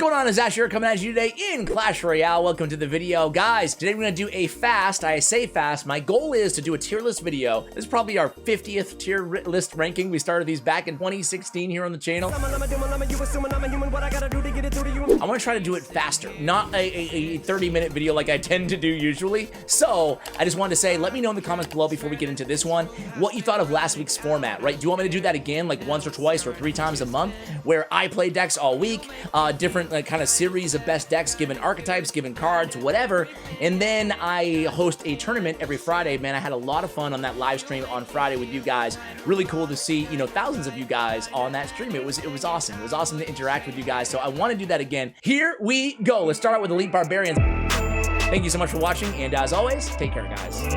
going on? Is Ash here coming at you today in Clash Royale. Welcome to the video. Guys, today we're going to do a fast. I say fast. My goal is to do a tier list video. This is probably our 50th tier list ranking. We started these back in 2016 here on the channel. I want to try to do it faster, not a 30-minute video like I tend to do usually. So I just wanted to say, let me know in the comments below before we get into this one, what you thought of last week's format, right? Do you want me to do that again, like once or twice or 3 times a month, where I play decks all week, different kind of series of best decks, given archetypes, given cards, whatever, and then I host a tournament every Friday. Man, I had a lot of fun on that live stream on Friday with you guys. Really cool to see, you know, thousands of you guys on that stream. It was awesome. It was awesome to interact with you guys, so I want to do that again. Here we go. Let's start out with Elite Barbarians. Thank you so much for watching, and as always, take care, guys.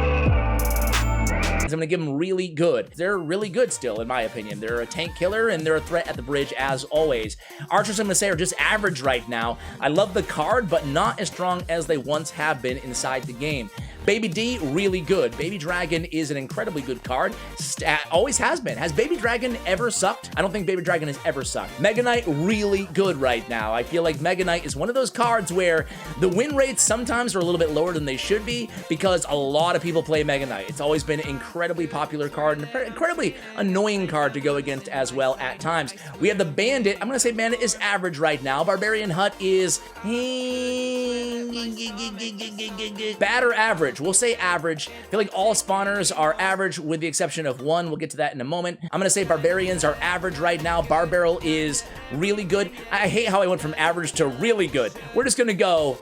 I'm gonna give them really good. They're really good still, in my opinion. They're a tank killer, and they're a threat at the bridge, as always. Archers, I'm gonna say, are just average right now. I love the card, but not as strong as they once have been inside the game. Baby D, really good. Baby Dragon is an incredibly good card. Always has been. Has Baby Dragon ever sucked? I don't think Baby Dragon has ever sucked. Mega Knight, really good right now. I feel like Mega Knight is one of those cards where the win rates sometimes are a little bit lower than they should be because a lot of people play Mega Knight. It's always been an incredibly popular card and an incredibly annoying card to go against as well at times. We have the Bandit. I'm going to say Bandit is average right now. Barbarian Hut is bad or average. We'll say average. I feel like all spawners are average with the exception of one. We'll get to that in a moment. I'm going to say Barbarians are average right now. Barbarrel is really good. I hate how I went from average to really good. We're just going to go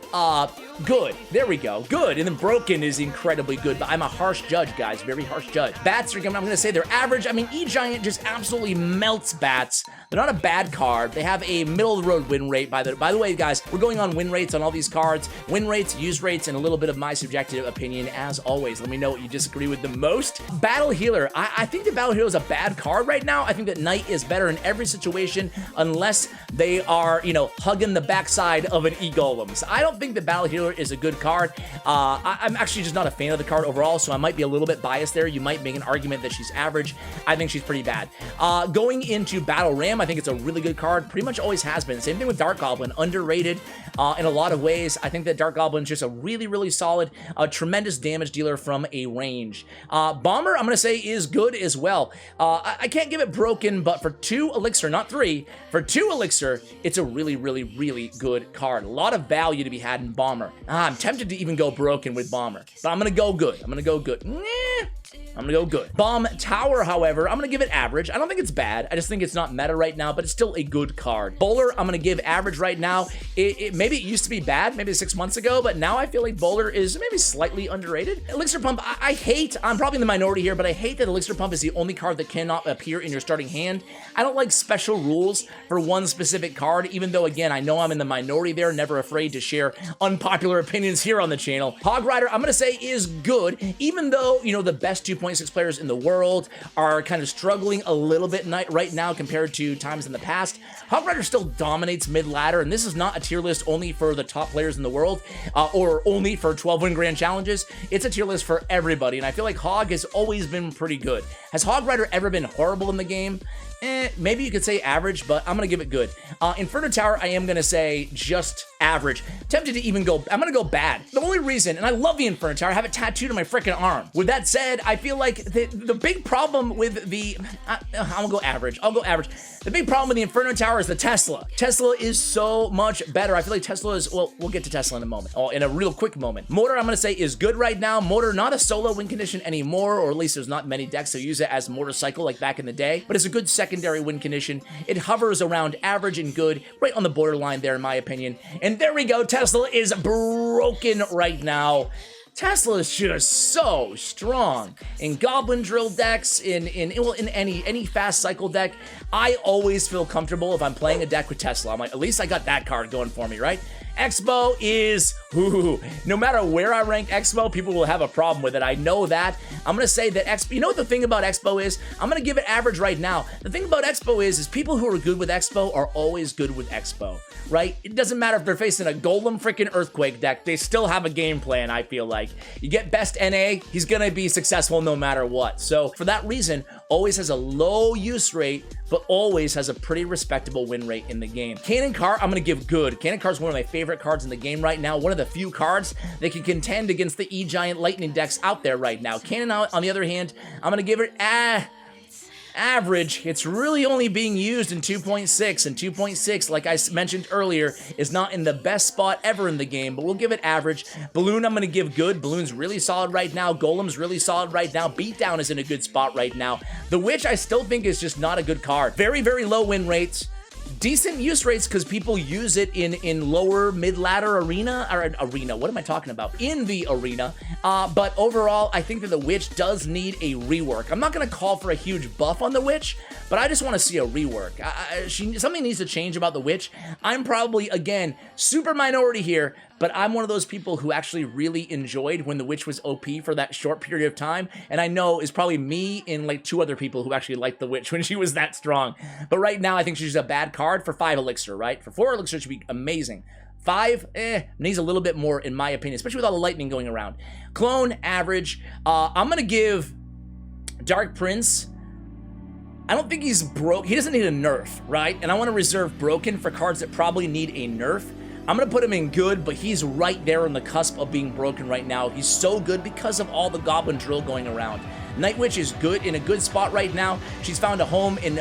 good. There we go. Good. And then Broken is incredibly good, but I'm a harsh judge, guys. Very harsh judge. Bats, I'm going to say they're average. I mean, E-Giant just absolutely melts Bats. They're not a bad card. They have a middle-of-the-road win rate. By the way, guys, we're going on win rates on all these cards. Win rates, use rates, and a little bit of my subjective opinion, as always. Let me know what you disagree with the most. Battle Healer. I think that Battle Healer is a bad card right now. I think that Knight is better in every situation unless they are, you know, hugging the backside of an E-Golem. So I don't think that Battle Healer is a good card. I'm actually just not a fan of the card overall, so I might be a little bit biased there. You might make an argument that she's average. I think she's pretty bad. Going into Battle Ram, I think it's a really good card. Pretty much always has been. Same thing with Dark Goblin. Underrated in a lot of ways. I think that Dark Goblin is just a really, really solid, tremendous damage dealer from a range. Bomber, I'm going to say, is good as well. I can't give it Broken, but for 2 Elixir, not 3, for 2 Elixir, it's a really, really, really good card. A lot of value to be had in Bomber. I'm tempted to even go Broken with Bomber, but I'm going to go good. I'm going to go good. I'm gonna go good. Bomb Tower, however, I'm gonna give it average. I don't think it's bad. I just think it's not meta right now, but it's still a good card. Bowler, I'm gonna give average right now. Maybe it used to be bad, maybe 6 months ago, but now I feel like Bowler is maybe slightly underrated. Elixir Pump, I hate, I'm probably in the minority here, but I hate that Elixir Pump is the only card that cannot appear in your starting hand. I don't like special rules for one specific card, even though, again, I know I'm in the minority there, never afraid to share unpopular opinions here on the channel. Hog Rider, I'm gonna say is good, even though, you know, the best 2.6 players in the world are kind of struggling a little bit right now compared to times in the past. Hog Rider still dominates mid-ladder, and this is not a tier list only for the top players in the world or only for 12-win grand challenges. It's a tier list for everybody, and I feel like Hog has always been pretty good. Has Hog Rider ever been horrible in the game? Maybe you could say average, but I'm gonna give it good. Inferno Tower, I am gonna say just average. Tempted to even go, I'm gonna go bad. The only reason, and I love the Inferno Tower, I have it tattooed on my freaking arm. With that said, I feel like the big problem with the, I'll go average. I'll go average. The big problem with the Inferno Tower is the Tesla. Tesla is so much better. I feel like Tesla is, well, we'll get to Tesla in a moment, in a real quick moment. Mortar, I'm gonna say, is good right now. Mortar, not a solo win condition anymore, or at least there's not many decks that use it as motorcycle like back in the day, but it's a good secondary win condition. It hovers around average and good, right on the borderline there in my opinion. And there we go, Tesla is broken right now. Tesla is just so strong in Goblin Drill decks, in any fast cycle deck. I always feel comfortable if I'm playing a deck with Tesla. I'm like, at least I got that card going for me, right? Expo is, no matter where I rank Expo, people will have a problem with it. I know that. I'm going to say that Expo, you know what the thing about Expo is? I'm going to give it average right now. The thing about Expo is people who are good with Expo are always good with Expo, right? It doesn't matter if they're facing a Golem freaking Earthquake deck. They still have a game plan, I feel like. You get best NA, he's going to be successful no matter what. So for that reason, always has a low use rate, but always has a pretty respectable win rate in the game. Canon card, I'm going to give good. Canon card is one of my favorite cards in the game right now. One of the few cards that can contend against the E-Giant Lightning decks out there right now. Canon, on the other hand, I'm going to give it average. It's really only being used in 2.6, and 2.6, like I mentioned earlier, is not in the best spot ever in the game, but we'll give it average. Balloon, I'm going to give good. Balloon's really solid right now. Golem's really solid right now. Beatdown is in a good spot right now. The Witch, I still think, is just not a good card. Very, very low win rates. Decent use rates because people use it in lower mid-ladder arena, what am I talking about? In the arena, but overall, I think that the Witch does need a rework. I'm not going to call for a huge buff on the Witch, but I just want to see a rework. Something needs to change about the Witch. I'm probably, again, super minority here, but I'm one of those people who actually really enjoyed when the Witch was OP for that short period of time, and I know it's probably me and like 2 other people who actually liked the Witch when she was that strong. But right now, I think she's a bad card for 5 Elixir, right? For 4 Elixir, she'd be amazing. 5, needs a little bit more in my opinion, especially with all the lightning going around. Clone, average. I'm gonna give Dark Prince, I don't think he's broke. He doesn't need a nerf, right? And I want to reserve broken for cards that probably need a nerf. I'm going to put him in good, but he's right there on the cusp of being broken right now. He's so good because of all the Goblin drill going around. Night Witch is good, in a good spot right now. She's found a home in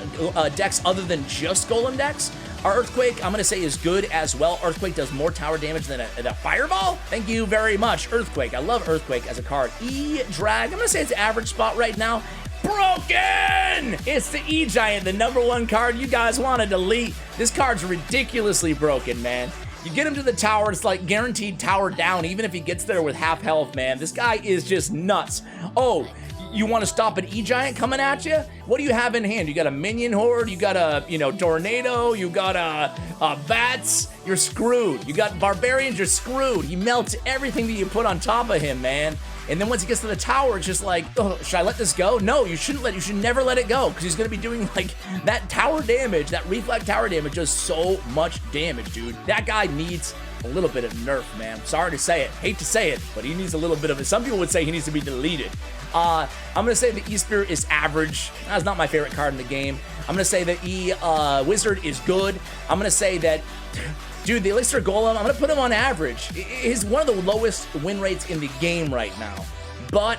decks other than just Golem decks. Our Earthquake, I'm going to say, is good as well. Earthquake does more tower damage than a Fireball. Thank you very much, Earthquake. I love Earthquake as a card. E-Drag, I'm going to say it's average spot right now. Broken! It's the E-Giant, the #1 card you guys want to delete. This card's ridiculously broken, man. You get him to the tower, it's like guaranteed tower down, even if he gets there with half health, man. This guy is just nuts. Oh, you want to stop an E-Giant coming at you? What do you have in hand? You got a Minion Horde, you got a, Tornado, you got a Bats, you're screwed. You got Barbarians, you're screwed. He melts everything that you put on top of him, man. And then once he gets to the tower, it's just like, oh, should I let this go? No, you should never let it go, because he's going to be doing, like, that tower damage, that reflect tower damage does so much damage, dude. That guy needs a little bit of nerf, man. Sorry to say it. Hate to say it, but he needs a little bit of it. Some people would say he needs to be deleted. I'm going to say the E-Spirit is average. That's not my favorite card in the game. I'm going to say the E-Wizard is good. I'm going to say that... Dude, the Elixir Golem, I'm going to put him on average. He's one of the lowest win rates in the game right now. But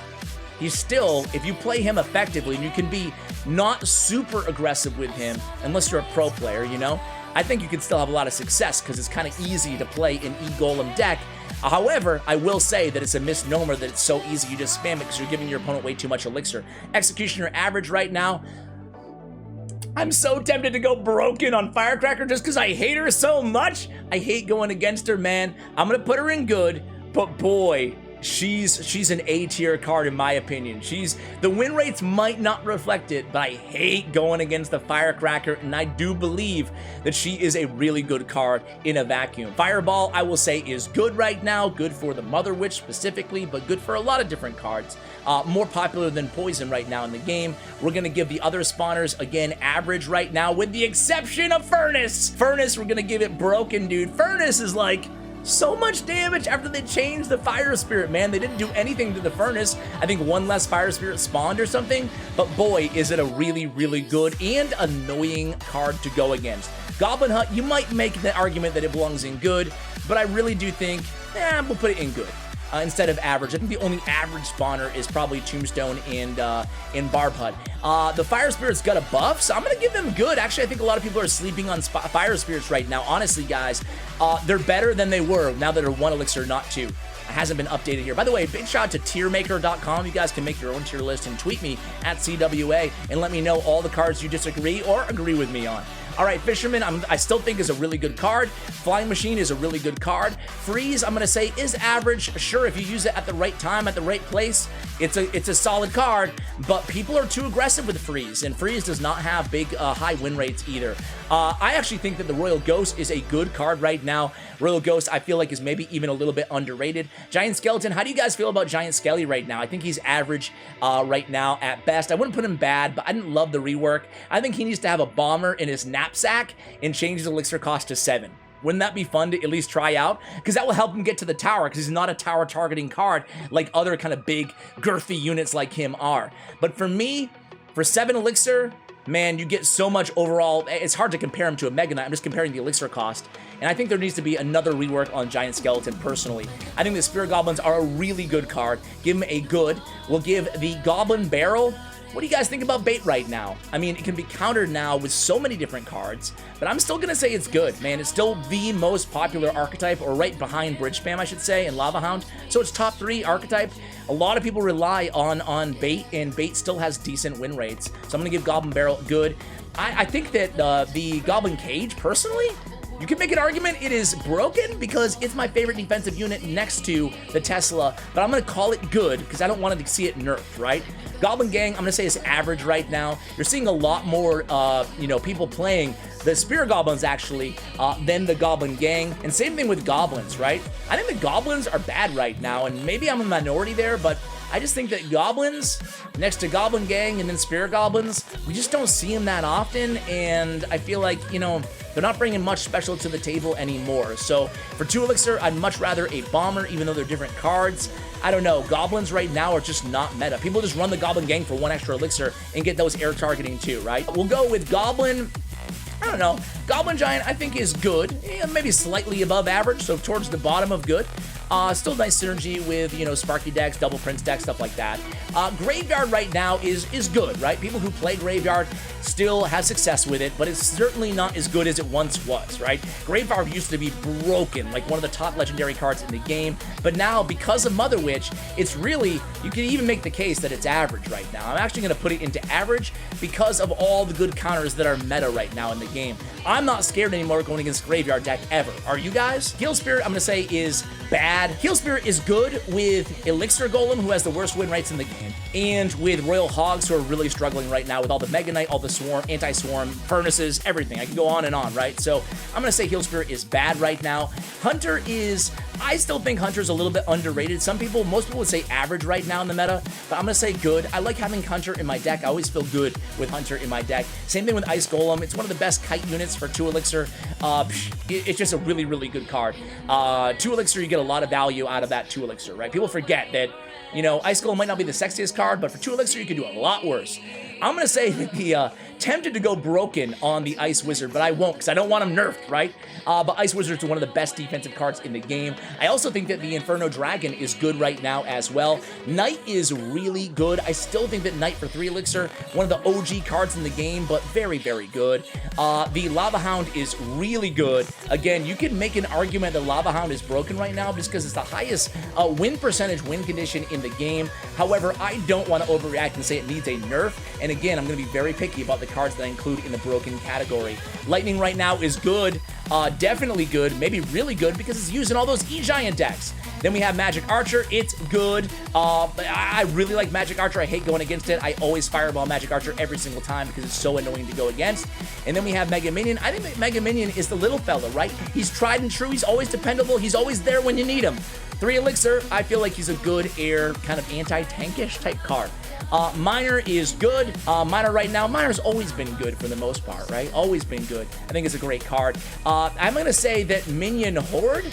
he's still, if you play him effectively, and you can be not super aggressive with him, unless you're a pro player, I think you can still have a lot of success because it's kind of easy to play an E-Golem deck. However, I will say that it's a misnomer that it's so easy you just spam it because you're giving your opponent way too much Elixir. Executioner average right now. I'm so tempted to go broken on Firecracker just because I hate her so much. I hate going against her, man. I'm going to put her in good, but boy, she's an A-tier card in my opinion. The win rates might not reflect it, but I hate going against the Firecracker, and I do believe that she is a really good card in a vacuum. Fireball, I will say, is good right now. Good for the Mother Witch specifically, but good for a lot of different cards. More popular than Poison right now in the game. We're going to give the other spawners, again, average right now, with the exception of Furnace. Furnace, we're going to give it broken, dude. Furnace is like... so much damage after they changed the Fire Spirit, man. They didn't do anything to the Furnace. I think one less Fire Spirit spawned or something, but boy, is it a really, really good and annoying card to go against. Goblin Hut, you might make the argument that it belongs in good, but I really do think, we'll put it in good. Instead of average. I think the only average spawner is probably Tombstone and Barb Hut. The Fire Spirit's got a buff, so I'm going to give them good. Actually, I think a lot of people are sleeping on Fire Spirits right now. Honestly, guys, they're better than they were now that they're 1 Elixir, not 2. It hasn't been updated here. By the way, big shout out to tiermaker.com. You guys can make your own tier list and tweet me at CWA and let me know all the cards you disagree or agree with me on. All right, Fisherman, I still think is a really good card. Flying Machine is a really good card. Freeze, I'm going to say, is average. Sure, if you use it at the right time, at the right place, it's a solid card, but people are too aggressive with Freeze, and Freeze does not have big, high win rates either. I actually think that the Royal Ghost is a good card right now. Royal Ghost, I feel like, is maybe even a little bit underrated. Giant Skeleton, how do you guys feel about Giant Skelly right now? I think he's average right now at best. I wouldn't put him bad, but I didn't love the rework. I think he needs to have a bomber in his knapsack and change his elixir cost to 7. Wouldn't that be fun to at least try out? Because that will help him get to the tower, because he's not a tower targeting card like other kind of big, girthy units like him are. But for me, For 7 Elixir, man, you get so much overall. It's hard to compare him to a Mega Knight. I'm just comparing the Elixir cost. And I think there needs to be another rework on Giant Skeleton, personally. I think the Spirit Goblins are a really good card. Give him a good. We'll give the Goblin Barrel. What do you guys think about bait right now? I mean, it can be countered now with so many different cards, but I'm still going to say it's good, man. It's still the most popular archetype, or right behind Bridge Spam, I should say, and Lava Hound. So it's top 3 archetype. A lot of people rely on bait, and bait still has decent win rates. So I'm going to give Goblin Barrel good. I think that the Goblin Cage, personally, you can make an argument it is broken because it's my favorite defensive unit next to the Tesla, but I'm going to call it good because I don't want to see it nerfed, right? Goblin Gang, I'm going to say is average right now. You're seeing a lot more, people playing the Spirit Goblins, actually, than the Goblin Gang. And same thing with Goblins, right? I think the Goblins are bad right now, and maybe I'm a minority there, but I just think that Goblins, next to Goblin Gang and then Spirit Goblins, we just don't see them that often, and I feel like, they're not bringing much special to the table anymore. So for 2 Elixir, I'd much rather a Bomber, even though they're different cards. I don't know. Goblins right now are just not meta. People just run the Goblin Gang for 1 extra Elixir and get those air targeting too, right? We'll go with Goblin. I don't know. Goblin Giant, I think, is good. Maybe slightly above average, so towards the bottom of good. Still nice synergy with, Sparky decks, double Prince decks, stuff like that. Graveyard right now is good, right? People who play Graveyard still have success with it, but it's certainly not as good as it once was, right? Graveyard used to be broken, like one of the top legendary cards in the game, but now, because of Mother Witch, it's really, you can even make the case that it's average right now. I'm actually going to put it into average because of all the good counters that are meta right now in the game. I'm not scared anymore going against Graveyard deck ever. Are you guys? Heal Spirit, I'm going to say, is bad. Heal Spirit is good with Elixir Golem, who has the worst win rates in the game, and with Royal Hogs, who are really struggling right now with all the Mega Knight, all the Swarm, Anti-Swarm, Furnaces, everything. I can go on and on, right? So I'm going to say Heal Spirit is bad right now. Hunter is, I still think Hunter's a little bit underrated. Most people would say average right now in the meta, but I'm going to say good. I like having Hunter in my deck. I always feel good with Hunter in my deck. Same thing with Ice Golem. It's one of the best kite units for 2 Elixir. It's just a really, really good card. 2 Elixir, you get a lot of value out of that 2 Elixir, right? People forget that, Ice Golem might not be the sexiest card, but for 2 Elixir, you can do a lot worse. I'm going to say that the tempted to go broken on the Ice Wizard, but I won't because I don't want him nerfed, right? But Ice Wizard's one of the best defensive cards in the game. I also think that the Inferno Dragon is good right now as well. Knight is really good. I still think that Knight for 3 Elixir, one of the OG cards in the game, but very, very good. The Lava Hound is really good. Again, you can make an argument that Lava Hound is broken right now just because it's the highest win percentage win condition in the game. However, I don't want to overreact and say it needs a nerf. And again, I'm going to be very picky about the cards that I include in the broken category. Lightning right now is good. Definitely good, maybe really good because it's used in all those E-Giant decks. Then we have Magic Archer. It's good. I really like Magic Archer. I hate going against it. I always fireball Magic Archer every single time because it's so annoying to go against. And then we have Mega Minion. I think that Mega Minion is the little fella, right? He's tried and true. He's always dependable. He's always there when you need him. 3 Elixir, I feel like he's a good air, kind of anti-tankish type card. Miner is good. Miner right now, Miner's always been good for the most part, right? Always been good. I think it's a great card. I'm going to say that Minion Horde,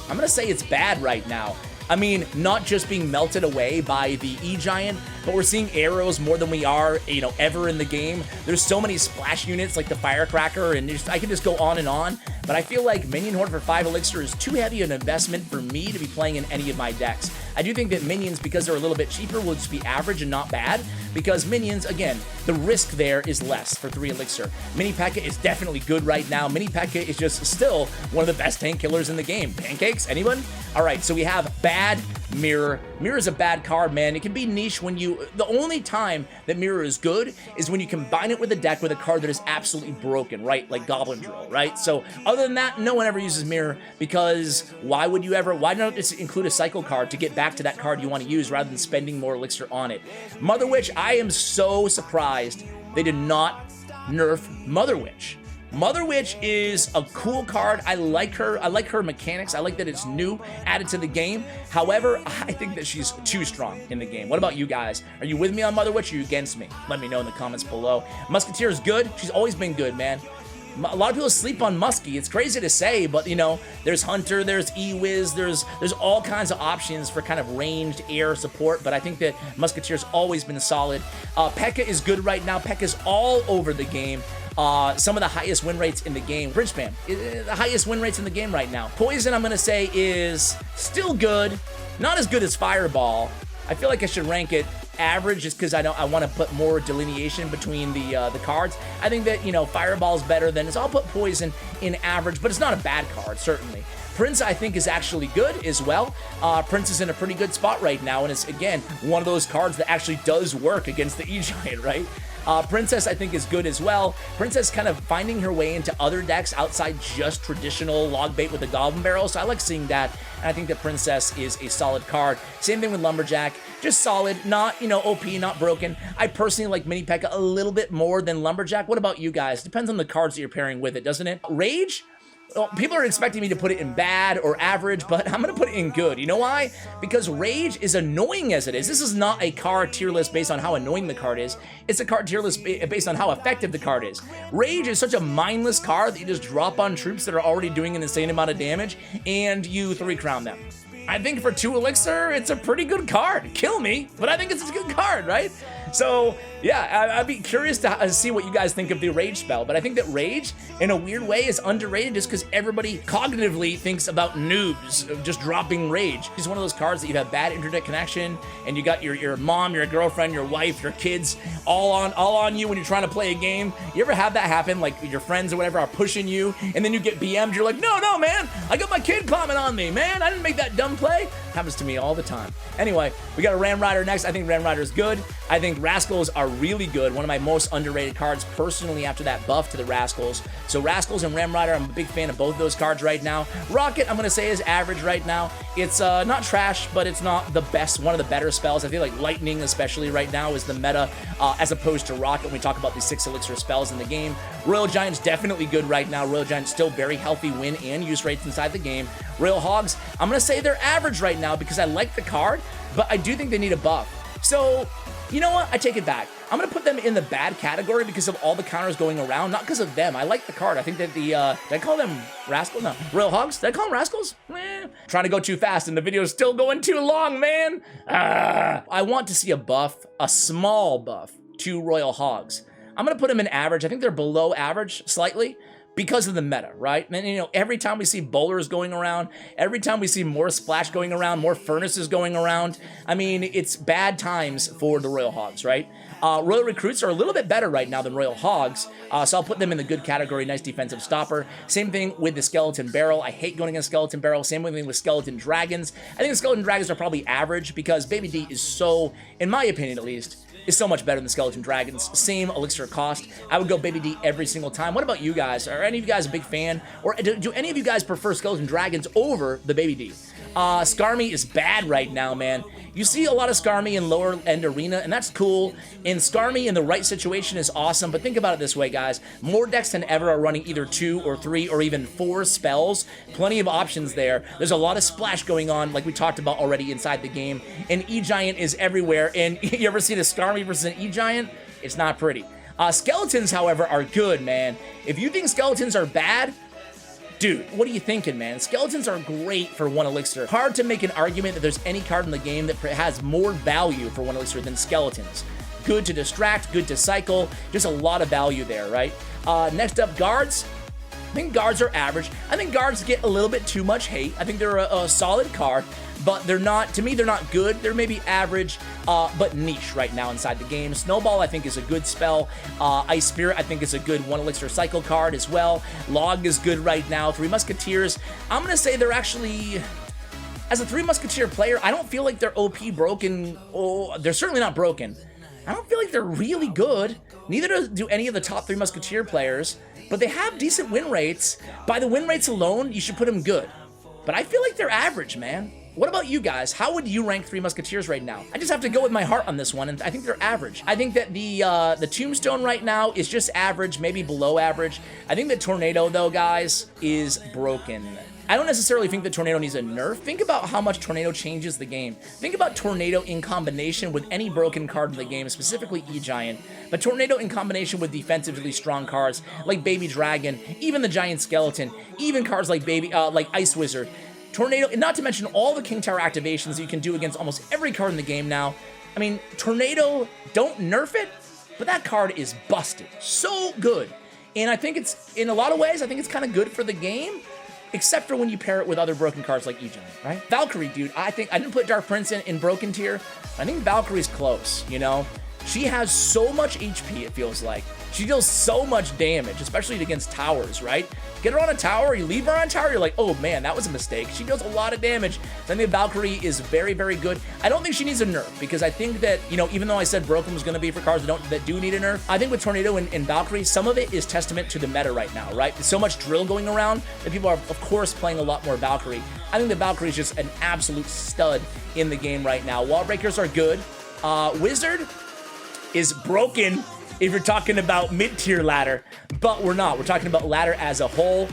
I'm going to say it's bad right now. I mean, not just being melted away by the E-Giant, but we're seeing arrows more than we are, ever in the game. There's so many splash units like the Firecracker, and I can just go on and on. But I feel like Minion Horde for 5 Elixir is too heavy an investment for me to be playing in any of my decks. I do think that Minions, because they're a little bit cheaper, will just be average and not bad. Because Minions, again, the risk there is less for 3 Elixir. Mini Pekka is definitely good right now. Mini Pekka is just still one of the best tank killers in the game. Pancakes? Anyone? All right, so we have bad Mirror. Mirror is a bad card, man. It can be niche when the only time that Mirror is good is when you combine it with a deck with a card that is absolutely broken, right? Like Goblin Drill, right? So other than that, no one ever uses Mirror because why not just include a cycle card to get back to that card you want to use rather than spending more Elixir on it? Mother Witch, I am so surprised they did not nerf Mother Witch. Mother Witch is a cool card. I like her. I like her mechanics. I like that it's new, added to the game. However, I think that she's too strong in the game. What about you guys? Are you with me on Mother Witch or are you against me? Let me know in the comments below. Musketeer is good. She's always been good, man. A lot of people sleep on Muskie. It's crazy to say, but you know, there's Hunter, there's E-Wiz, there's all kinds of options for kind of ranged air support, but I think that Musketeer's always been solid. Pekka is good right now. Pekka's all over the game. Some of the highest win rates in the game. Bridge spam, the highest win rates in the game right now. Poison, I'm going to say, is still good. Not as good as Fireball. I feel like I should rank it average just because I want to put more delineation between the cards. I think that, you know, Fireball's better than, so I'll put Poison in average, but it's not a bad card, certainly. Prince, I think, is actually good as well. Prince is in a pretty good spot right now, and it's, again, one of those cards that actually does work against the E-Giant, right? Princess, I think, is good as well. Princess kind of finding her way into other decks outside just traditional log bait with the Goblin Barrel, so I like seeing that, and I think that Princess is a solid card. Same thing with Lumberjack, just solid, not, you know, OP, not broken. I personally like Mini Pekka a little bit more than Lumberjack. What about you guys? Depends on the cards that you're pairing with it, doesn't it? Rage? Well, people are expecting me to put it in bad or average, but I'm going to put it in good. You know why? Because Rage is annoying as it is. This is not a card tier list based on how annoying the card is. It's a card tier list based on how effective the card is. Rage is such a mindless card that you just drop on troops that are already doing an insane amount of damage, and you 3-crown them. I think for 2 Elixir, it's a pretty good card. Kill me, but I think it's a good card, right? So, yeah, I'd be curious to see what you guys think of the Rage spell, but I think that Rage, in a weird way, is underrated just because everybody cognitively thinks about noobs of just dropping Rage. It's one of those cards that you have bad internet connection, and you got your mom, your girlfriend, your wife, your kids, all on you when you're trying to play a game. You ever have that happen, like your friends or whatever are pushing you, and then you get BM'd, you're like, no, man, I got my kid climbing on me, man, I didn't make that dumb play. Happens to me all the time. Anyway, we got a Ram Rider next. I think Ram Rider is good. I think Rascals are really good. One of my most underrated cards personally after that buff to the Rascals. So Rascals and Ram Rider, I'm a big fan of both of those cards right now. Rocket, I'm going to say, is average right now. It's not trash, but it's not the best, one of the better spells. I feel like Lightning, especially right now, is the meta as opposed to Rocket when we talk about these 6 Elixir spells in the game. Royal Giant's definitely good right now. Royal Giant's still very healthy win and use rates inside the game. Royal Hogs, I'm going to say they're average right now because I like the card, but I do think they need a buff. So, you know what? I take it back. I'm going to put them in the bad category because of all the counters going around, not because of them. I like the card. I think that the, did I call them Rascals? No. Royal Hogs? Did I call them Rascals? Trying to go too fast and the video's still going too long, man. I want to see a buff, a small buff to Royal Hogs. I'm going to put them in average. I think they're below average slightly, because of the meta, right? And, you know, every time we see bowlers going around, every time we see more splash going around, more furnaces going around, I mean, it's bad times for the Royal Hogs, right? Royal Recruits are a little bit better right now than Royal Hogs, so I'll put them in the good category, nice defensive stopper. Same thing with the Skeleton Barrel. I hate going against Skeleton Barrel. Same thing with Skeleton Dragons. I think the Skeleton Dragons are probably average because Baby D is so, in my opinion at least, is so much better than Skeleton Dragons. Same elixir cost. I would go Baby D every single time. What about you guys? Are any of you guys a big fan? Or do any of you guys prefer Skeleton Dragons over the Baby D? Skarmy is bad right now, man. You see a lot of Skarmy in lower end arena, and that's cool. And Skarmy in the right situation is awesome, but think about it this way, guys. More decks than ever are running either 2 or 3 or even 4 spells. Plenty of options there. There's a lot of splash going on, like we talked about already inside the game. And E-Giant is everywhere, and you ever see the Skarmy versus an E-Giant? It's not pretty. Skeletons, however, are good, man. If you think skeletons are bad, dude, what are you thinking, man? Skeletons are great for 1 Elixir. Hard to make an argument that there's any card in the game that has more value for 1 Elixir than Skeletons. Good to distract, good to cycle, just a lot of value there, right? Next up, Guards. I think Guards are average. I think Guards get a little bit too much hate. I think they're a solid card, but they're not, to me, they're not good. They're maybe average, but niche right now inside the game. Snowball, I think, is a good spell. Ice Spirit, I think, is a good 1 Elixir cycle card as well. Log is good right now. 3 Musketeers, I'm going to say they're actually, as a 3 Musketeer player, I don't feel like they're OP broken. Oh, they're certainly not broken. I don't feel like they're really good. Neither do any of the top 3 Musketeer players, but they have decent win rates. By the win rates alone, you should put them good. But I feel like they're average, man. What about you guys? How would you rank 3 Musketeers right now? I just have to go with my heart on this one, and I think they're average. I think that the Tombstone right now is just average, maybe below average. I think the Tornado, though, guys, is broken. I don't necessarily think that Tornado needs a nerf. Think about how much Tornado changes the game. Think about Tornado in combination with any broken card in the game, specifically E-Giant, but Tornado in combination with defensively strong cards like Baby Dragon, even the Giant Skeleton, even cards like like Ice Wizard. Tornado, not to mention all the King Tower activations that you can do against almost every card in the game now. I mean, Tornado, don't nerf it, but that card is busted. So good. And I think it's, in a lot of ways, I think it's kind of good for the game, except for when you pair it with other broken cards like E-Giant, right? Valkyrie, dude, I think, I didn't put Dark Prince in broken tier. I think Valkyrie's close, you know? She has so much HP, it feels like. She deals so much damage, especially against towers, right? Get her on a tower, you leave her on a tower, you're like, oh man, that was a mistake. She deals a lot of damage. So I think Valkyrie is very, very good. I don't think she needs a nerf, because I think that, you know, even though I said broken was going to be for cards that do need a nerf, I think with Tornado and Valkyrie, some of it is testament to the meta right now, right? There's so much drill going around that people are, of course, playing a lot more Valkyrie. I think the Valkyrie is just an absolute stud in the game right now. Wall breakers are good. Wizard is broken if you're talking about mid-tier ladder, but we're not. We're talking about ladder as a whole.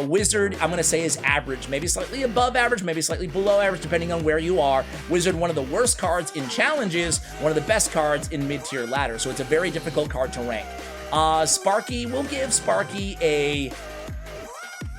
Wizard, I'm going to say, is average. Maybe slightly above average, maybe slightly below average, depending on where you are. Wizard, one of the worst cards in challenges, one of the best cards in mid-tier ladder, so it's a very difficult card to rank. Sparky, we'll give Sparky a...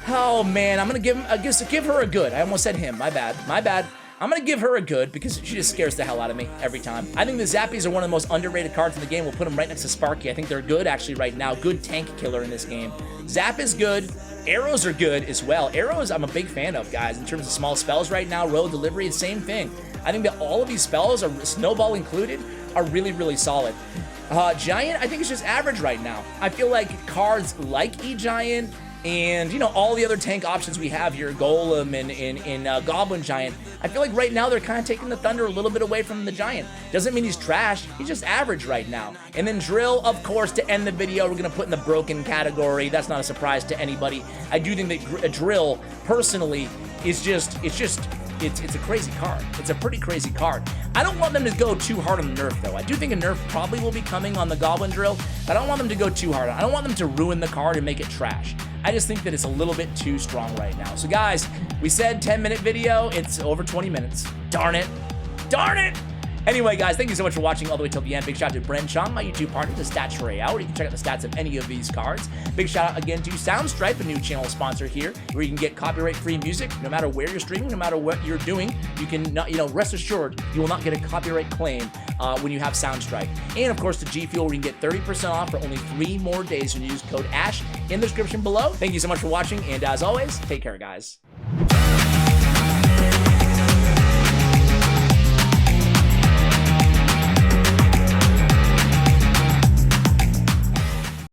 Oh, man, I'm going to give her a good. I almost said him. My bad. I'm going to give her a good because she just scares the hell out of me every time. I think the Zappies are one of the most underrated cards in the game. We'll put them right next to Sparky. I think they're good actually right now. Good tank killer in this game. Zap is good. Arrows are good as well. Arrows I'm a big fan of, guys, in terms of small spells right now. Road delivery, same thing. I think that all of these spells, Snowball included, are really, really solid. Giant, I think it's just average right now. I feel like cards like E-Giant and, you know, all the other tank options we have here, Golem and Goblin Giant, I feel like right now they're kind of taking the thunder a little bit away from the Giant. Doesn't mean he's trash, he's just average right now. And then Drill, of course, to end the video, we're going to put in the broken category. That's not a surprise to anybody. I do think that Drill, personally, is just, it's a crazy card. It's a pretty crazy card. I don't want them to go too hard on the nerf, though. I do think a nerf probably will be coming on the Goblin Drill, but I don't want them to go too hard. I don't want them to ruin the card and make it trash. I just think that it's a little bit too strong right now. So guys, we said 10-minute video. It's over 20 minutes. Darn it. Darn it. Anyway, guys, thank you so much for watching all the way till the end. Big shout out to Bren Chong, my YouTube partner, to Clash Royale, where you can check out the stats of any of these cards. Big shout out again to Soundstripe, a new channel sponsor here, where you can get copyright-free music no matter where you're streaming, no matter what you're doing. You can, rest assured, you will not get a copyright claim when you have Soundstripe. And of course, to GFUEL, where you can get 30% off for only 3 more days when you use code ASH in the description below. Thank you so much for watching, and as always, take care, guys.